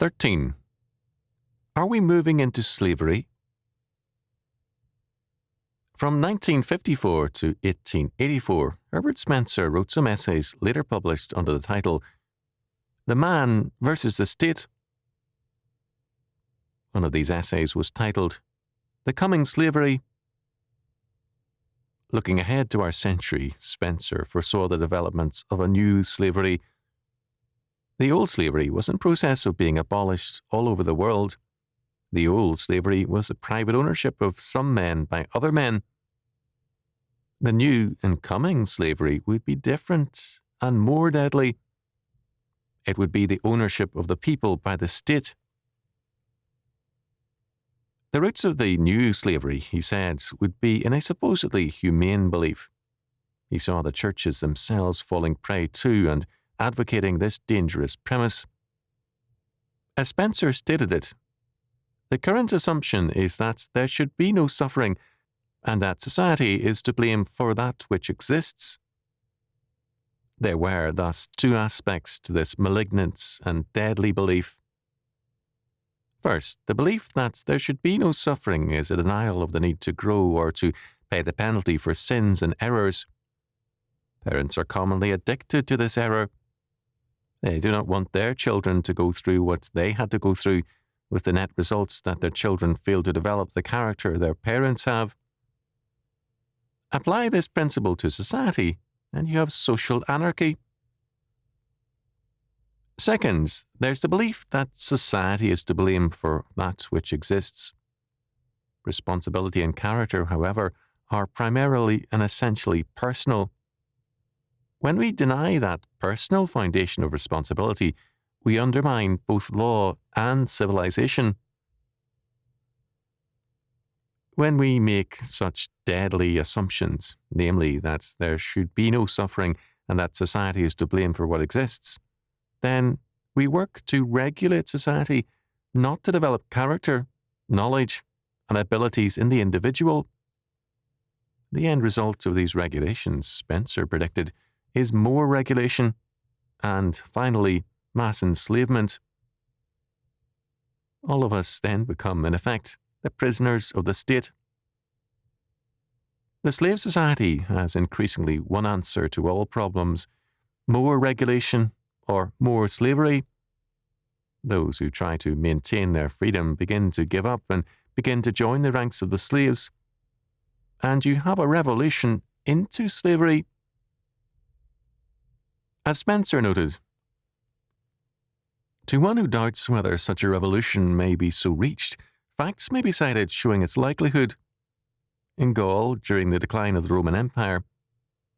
13. Are we moving into slavery? From 1954 to 1884, Herbert Spencer wrote some essays later published under the title The Man versus the State. One of these essays was titled The Coming Slavery. Looking ahead to our century, Spencer foresaw the development of a new slavery. The old slavery was in process of being abolished all over the world. The old slavery was the private ownership of some men by other men. The new and coming slavery would be different and more deadly. It would be the ownership of the people by the state. The roots of the new slavery, he said, would be in a supposedly humane belief. He saw the churches themselves falling prey to and advocating this dangerous premise. As Spencer stated it, the current assumption is that there should be no suffering and that society is to blame for that which exists. There were thus two aspects to this malignant and deadly belief. First, the belief that there should be no suffering is a denial of the need to grow or to pay the penalty for sins and errors. Parents are commonly addicted to this error. They do not want their children to go through what they had to go through, with the net results that their children fail to develop the character their parents have. Apply this principle to society, and you have social anarchy. Second, there's the belief that society is to blame for that which exists. Responsibility and character, however, are primarily and essentially personal. When we deny that personal foundation of responsibility, we undermine both law and civilization. When we make such deadly assumptions, namely that there should be no suffering and that society is to blame for what exists, then we work to regulate society, not to develop character, knowledge, and abilities in the individual. The end result of these regulations, Spencer predicted, is more regulation and, finally, mass enslavement. All of us then become, in effect, the prisoners of the state. The slave society has increasingly one answer to all problems: more regulation or more slavery. Those who try to maintain their freedom begin to give up and begin to join the ranks of the slaves. And you have a revolution into slavery. As Spencer noted, to one who doubts whether such a revolution may be so reached, facts may be cited showing its likelihood. In Gaul, during the decline of the Roman Empire,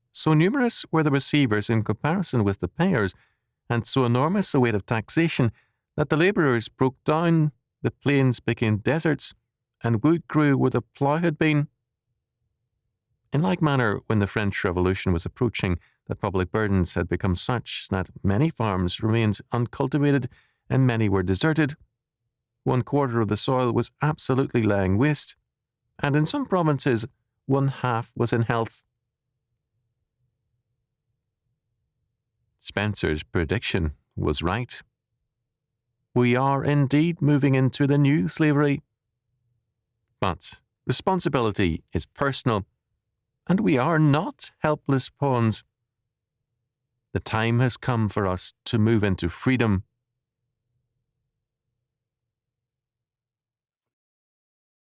so numerous were the receivers in comparison with the payers, and so enormous the weight of taxation, that the labourers broke down, the plains became deserts, and wood grew where the plough had been. In like manner, when the French Revolution was approaching, the public burdens had become such that many farms remained uncultivated and many were deserted. 1/4 of the soil was absolutely lying waste, and in some provinces, 1/2 was in health. Spencer's prediction was right. We are indeed moving into the new slavery. But responsibility is personal, and we are not helpless pawns. The time has come for us to move into freedom.